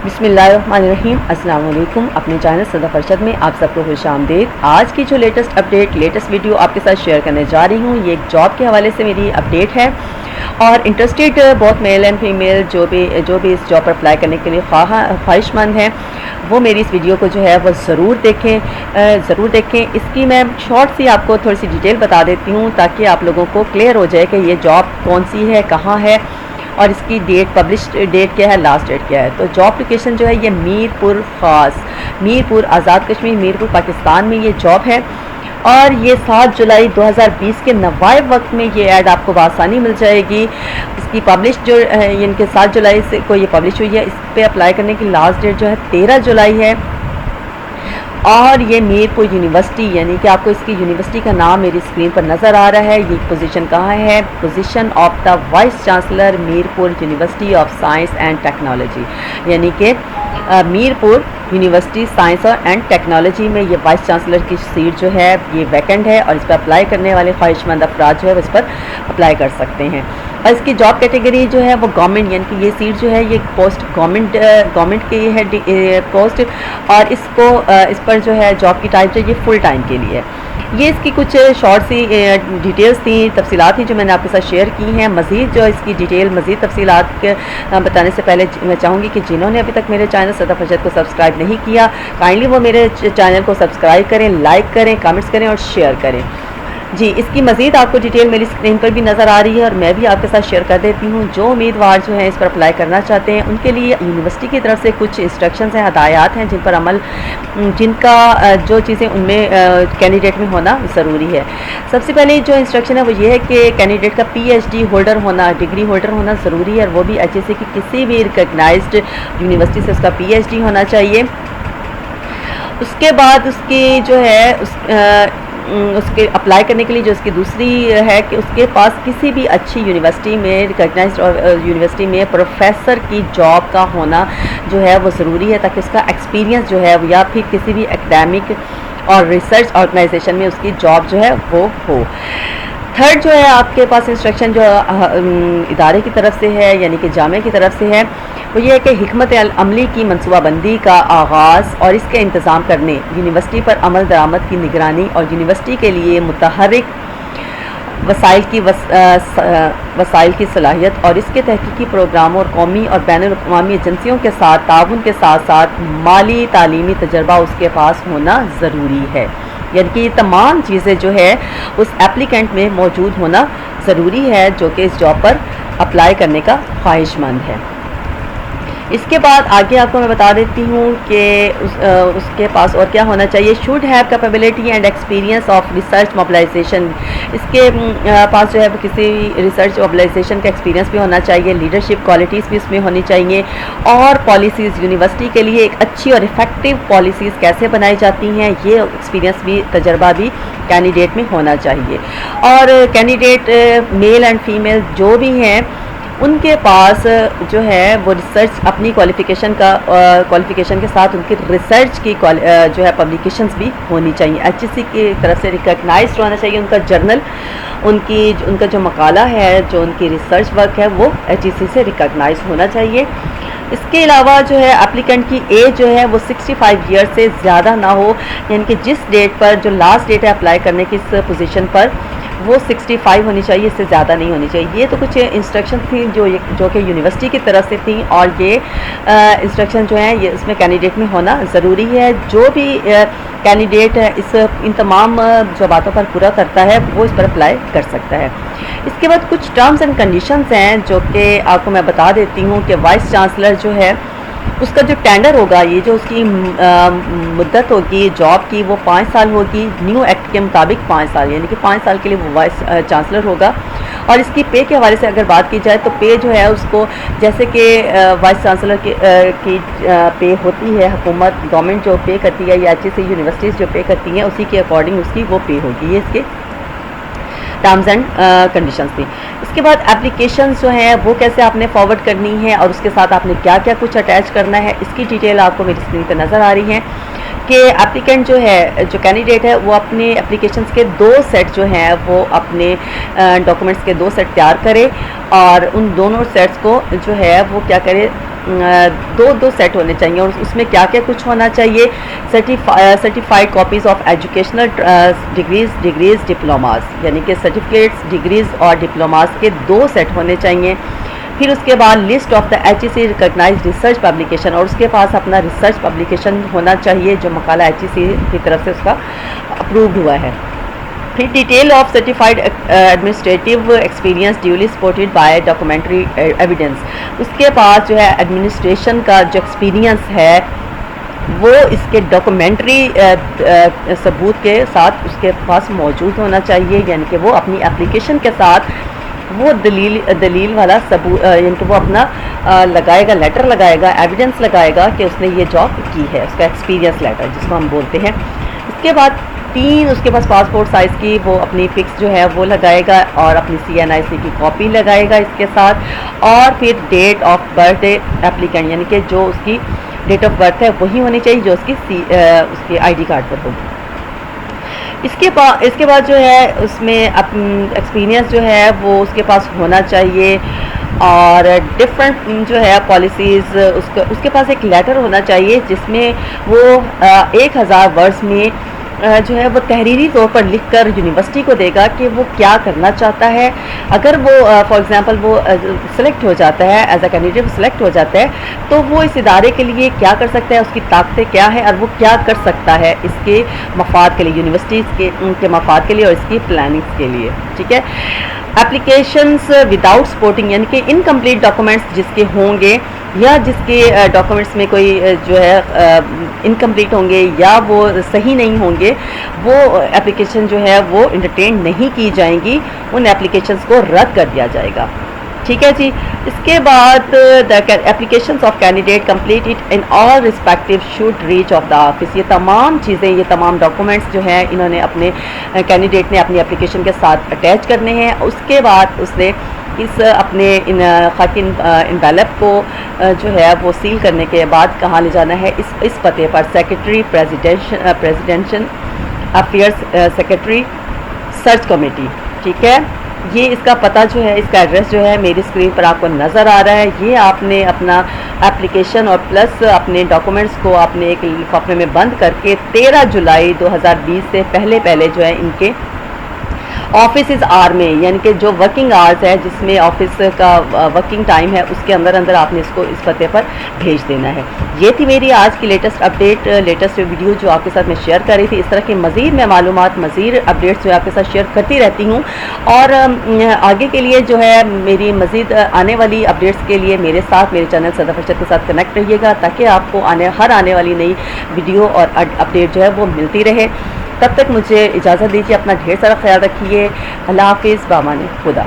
بسم اللہ الرحمن الرحیم۔ السلام علیکم۔ اپنے چینل صدف ارشد میں آپ سب کو خوش آمدید۔ آج کی جو لیٹسٹ اپڈیٹ لیٹسٹ ویڈیو آپ کے ساتھ شیئر کرنے جا رہی ہوں، یہ ایک جاب کے حوالے سے میری اپڈیٹ ہے اور انٹرسٹیڈ بہت میل اینڈ فیمیل جو بھی اس جاب پر اپلائی کرنے کے لیے خواہش مند ہیں وہ میری اس ویڈیو کو جو ہے وہ ضرور دیکھیں۔ اس کی میں شارٹ سی آپ کو تھوڑی سی ڈیٹیل بتا دیتی ہوں تاکہ آپ لوگوں کو کلیئر ہو جائے کہ یہ جاب کون سی ہے، کہاں ہے اور اس کی پبلشڈ ڈیٹ کیا ہے، لاسٹ ڈیٹ کیا ہے۔ تو جاب لوکیشن جو ہے یہ میرپور آزاد کشمیر میرپور پاکستان میں یہ جاب ہے اور یہ 7 جولائی 2020 کے نوائب وقت میں یہ ایڈ آپ کو بآسانی مل جائے گی۔ اس کی پبلش جو یعنی کہ 7 جولائی سے کو یہ پبلش ہوئی ہے، اس پہ اپلائی کرنے کی لاسٹ ڈیٹ جو ہے 13 جولائی ہے اور یہ میرپور یونیورسٹی یعنی کہ آپ کو اس کی یونیورسٹی کا نام میری اسکرین پر نظر آ رہا ہے۔ یہ پوزیشن کہاں ہے؟ Position of the vice chancellor Mirpur university of science and technology, یعنی کہ Mirpur university science and technology میں یہ وائس چانسلر کی سیٹ جو ہے یہ ویکنٹ ہے اور اس پر اپلائی کرنے والے خواہش مند افراد جو ہے اس پر اپلائی کر سکتے ہیں۔ اور اس کی جاب کیٹیگری جو ہے وہ گورنمنٹ یعنی کہ یہ سیٹ جو ہے یہ پوسٹ گورنمنٹ کی ہے پوسٹ اور اس پر جو ہے جاب کی ٹائپ جو یہ فل ٹائم کے لیے ہے۔ یہ اس کی کچھ شارٹ سی ڈیٹیلز تھیں، تفصیلات تھیں جو میں نے آپ کے ساتھ شیئر کی ہیں۔ مزید جو اس کی ڈیٹیل مزید تفصیلات بتانے سے پہلے میں چاہوں گی کہ جنہوں نے ابھی تک میرے چینل صدف ارشد کو سبسکرائب نہیں کیا کائنڈلی وہ میرے چینل کو سبسکرائب کریں، لائک کریں، کامنٹس کریں اور شیئر کریں۔ جی، اس کی مزید آپ کو ڈیٹیل میری اسکرین پر بھی نظر آ رہی ہے اور میں بھی آپ کے ساتھ شیئر کر دیتی ہوں۔ جو امیدوار جو ہیں اس پر اپلائی کرنا چاہتے ہیں ان کے لیے یونیورسٹی کی طرف سے کچھ انسٹرکشنز ہیں، ہدایات ہیں جن کا جو چیزیں ان میں کینڈیڈیٹ میں ہونا ضروری ہے۔ سب سے پہلے جو انسٹرکشن ہے وہ یہ ہے کہ کینڈیڈیٹ کا PhD ہولڈر ہونا، ڈگری ہولڈر ہونا ضروری ہے اور وہ بھی HSC کی کسی بھی ریکگنائزڈ یونیورسٹی سے اس کا PhD ہونا چاہیے۔ اس کے بعد اس کی جو ہے اس کے اپلائی کرنے کے لیے جو اس کی دوسری ہے کہ اس کے پاس کسی بھی اچھی یونیورسٹی میں ریکگنائزڈ یونیورسٹی میں پروفیسر کی جاب کا ہونا جو ہے وہ ضروری ہے تاکہ اس کا ایکسپیرینس جو ہے یا پھر کسی بھی اکیڈیمک اور ریسرچ آرگنائزیشن میں اس کی جاب جو ہے وہ ہو۔ تھرڈ جو ہے آپ کے پاس انسٹرکشن جو ادارے کی طرف سے ہے یعنی کہ جامعہ کی طرف سے ہے وہ یہ ہے کہ حکمت عملی کی منصوبہ بندی کا آغاز اور اس کے انتظام کرنے، یونیورسٹی پر عمل درآمد کی نگرانی اور یونیورسٹی کے لیے متحرک وسائل کی صلاحیت اور اس کے تحقیقی پروگراموں اور قومی اور بین الاقوامی ایجنسیوں کے ساتھ تعاون کے ساتھ ساتھ مالی تعلیمی تجربہ اس کے پاس ہونا ضروری ہے۔ یعنی کہ یہ تمام چیزیں جو ہے اس ایپلیکینٹ میں موجود ہونا ضروری ہے جو کہ اس جاب پر اپلائی کرنے کا خواہش مند ہے۔ اس کے بعد آگے آپ کو میں بتا دیتی ہوں کہ اس کے پاس اور کیا ہونا چاہیے۔ Should have capability and experience of research mobilization, اس کے پاس جو ہے کسی ریسرچ موبلائزیشن کا ایکسپیرینس بھی ہونا چاہیے، لیڈرشپ کوالٹیز بھی اس میں ہونی چاہیے اور پالیسیز یونیورسٹی کے لیے ایک اچھی اور افیکٹو پالیسیز کیسے بنائی جاتی ہیں یہ ایکسپیرینس بھی تجربہ بھی کینڈیڈیٹ میں ہونا چاہیے۔ اور کینڈیڈیٹ میل اینڈ فیمیل جو بھی ہیں ان کے پاس جو ہے وہ ریسرچ اپنی کوالیفیکیشن کے ساتھ ان کی ریسرچ کی جو ہے پبلیکیشنز بھی ہونی چاہیے، HSC کی طرف سے ریکگنائزڈ ہونا چاہیے ان کا جرنل، ان کا جو مقالہ ہے جو ان کی ریسرچ ورک ہے وہ HSC سے ریکگنائز ہونا چاہیے۔ اس کے علاوہ جو ہے اپلیکنٹ کی ایج جو ہے وہ 65 ایئر سے زیادہ نہ ہو، یعنی کہ جس ڈیٹ پر جو لاسٹ ڈیٹ ہے اپلائی کرنے کی اس پوزیشن پر وہ 65 ہونی چاہیے، اس سے زیادہ نہیں ہونی چاہیے۔ یہ تو کچھ انسٹرکشن تھیں جو کہ یونیورسٹی کی طرف سے تھیں اور یہ انسٹرکشن جو ہیں یہ اس میں کینڈیڈیٹ میں ہونا ضروری ہے۔ جو بھی کینڈیڈیٹ ان تمام جو باتوں پر پورا کرتا ہے وہ اس پر اپلائی کر سکتا ہے۔ اس کے بعد کچھ ٹرمز اینڈ کنڈیشنز ہیں جو کہ آپ کو میں بتا دیتی ہوں کہ وائس چانسلر جو ہے اس کا جو ٹینڈر ہوگا، یہ جو اس کی مدت ہوگی جاب کی وہ 5 سال ہوگی، نیو ایکٹ کے مطابق 5 سال، یعنی کہ 5 سال کے لیے وہ وائس چانسلر ہوگا۔ اور اس کی پے کے حوالے سے اگر بات کی جائے تو پے جو ہے اس کو جیسے کہ وائس چانسلر کی پے ہوتی ہے، حکومت گورنمنٹ جو پے کرتی ہے یا HSC یونیورسٹیز جو پے کرتی ہیں اسی کے اکارڈنگ اس کی وہ پے ہوگی۔ یہ اس کے ٹرمز اینڈ کنڈیشنز تھی۔ اس کے بعد اپلیکیشنز جو ہیں وہ کیسے آپ نے فارورڈ کرنی ہے اور اس کے ساتھ آپ نے کیا کیا کچھ اٹیچ کرنا ہے اس کی ڈیٹیل آپ کو میری اسکرین پہ نظر آ رہی ہے کہ اپلیکنٹ جو ہے جو کینڈیڈیٹ ہے وہ اپنے اپلیکیشنز کے 2 سیٹ جو ہیں وہ اپنے ڈاکومنٹس کے 2 سیٹ تیار کرے اور ان دونوں سیٹس کو جو ہے وہ کیا کرے دو دو سیٹ ہونے چاہیے، اور اس میں کیا کیا کچھ ہونا چاہیے؟ Certified copies of educational degrees diplomas, یعنی کہ سرٹیفکیٹس، ڈگریز اور ڈپلوماز کے 2 سیٹ ہونے چاہیے۔ پھر اس کے بعد list of the H E C recognized research publication, اور اس کے پاس اپنا ریسرچ پبلیکیشن ہونا چاہیے جو مقالہ ایچ ای سی کی طرف سے اس کا اپرووڈ ہوا ہے۔ پھر detail of certified administrative experience duly supported by documentary evidence, اس کے پاس جو ہے ایڈمنسٹریشن کا جو ایکسپیرینس ہے وہ اس کے ڈاکومنٹری ثبوت کے ساتھ اس کے پاس موجود ہونا چاہیے، یعنی کہ وہ اپنی اپلیکیشن کے ساتھ وہ دلیل والا ثبوت، یعنی کہ وہ اپنا لگائے گا، لیٹر لگائے گا، ایویڈنس لگائے گا کہ اس نے یہ جاب کی ہے، اس کا ایکسپیرینس لیٹر جس کو ہم بولتے ہیں۔ اس کے بعد 3 اس کے پاس پاسپورٹ سائز کی وہ اپنی پکس جو ہے وہ لگائے گا، اور اپنی CNIC کی کاپی لگائے گا اس کے ساتھ، اور پھر date of birth day applicant, یعنی کہ جو اس کی ڈیٹ آف برتھ ہے وہی ہونی چاہیے جو اس کے ID کارڈ پر ہوگی۔ اس کے بعد جو ہے اس میں ایکسپیرینس جو ہے وہ اس کے پاس ہونا چاہیے، اور ڈفرینٹ جو ہے پالیسیز اس کے پاس ایک لیٹر ہونا چاہیے جس میں وہ 1000 ورڈز میں جو ہے وہ تحریری طور پر لکھ کر یونیورسٹی کو دے گا کہ وہ کیا کرنا چاہتا ہے۔ اگر وہ فار ایگزامپل وہ سلیکٹ ہو جاتا ہے، ایز اے کینڈیڈیٹ سلیکٹ ہو جاتا ہے، تو وہ اس ادارے کے لیے کیا کر سکتا ہے، اس کی طاقتیں کیا ہے، اور وہ کیا کر سکتا ہے اس کے مفاد کے لیے، یونیورسٹیز کے مفاد کے لیے اور اس کی پلاننگز کے لیے، ٹھیک ہے۔ اپلیکیشنز وداؤٹ سپورٹنگ، یعنی کہ انکمپلیٹ ڈاکومنٹس جس کے ہوں گے، یا جس کے ڈاکومنٹس میں کوئی جو ہے انکمپلیٹ ہوں گے یا وہ صحیح نہیں ہوں گے، وہ اپلیکیشن جو ہے وہ انٹرٹین نہیں کی جائیں گی، ان اپلیکیشنز کو رد کر دیا جائے گا، ٹھیک ہے جی۔ اس کے بعد the applications of candidate completed in all respective should reach of the office, یہ تمام چیزیں، یہ تمام ڈاکومنٹس جو ہیں انہوں نے اپنے کینڈیڈیٹ نے اپنی اپلیکیشن کے ساتھ اٹیچ کرنے ہیں۔ اس کے بعد اس نے اس اپنے خاکی انویلپ کو جو ہے وہ سیل کرنے کے بعد کہاں لے جانا ہے، اس پتے پر secretary presidential affairs secretary search committee, ٹھیک ہے۔ یہ اس کا پتہ جو ہے، اس کا ایڈریس جو ہے میری اسکرین پر آپ کو نظر آ رہا ہے۔ یہ آپ نے اپنا اپلیکیشن اور پلس اپنے ڈاکومنٹس کو آپ نے ایک لفافے میں بند کر کے 13 جولائی 2020 سے پہلے جو ہے ان کے آفیسز آر میں، یعنی کہ جو ورکنگ آورز ہے جس میں آفس کا ورکنگ ٹائم ہے، اس کے اندر آپ نے اس کو اس پتے پر بھیج دینا ہے۔ یہ تھی میری آج کی لیٹسٹ اپڈیٹ، لیٹسٹ ویڈیو جو آپ کے ساتھ میں شیئر کر رہی تھی۔ اس طرح کی مزید میں معلومات، مزید اپڈیٹس جو آپ کے ساتھ شیئر کرتی رہتی ہوں، اور آگے کے لیے جو ہے میری مزید آنے والی اپڈیٹس کے لیے میرے ساتھ، میرے چینل صدف ارشد کے ساتھ کنیکٹ رہیے گا، تاکہ آپ کو ہر آنے والی نئی ویڈیو اور اپڈیٹ جو ہے وہ ملتی رہے۔ تب تک مجھے اجازت دیجیے، اپنا ڈھیر سارا خیال رکھیے۔ اللہ حافظ، بامان خدا۔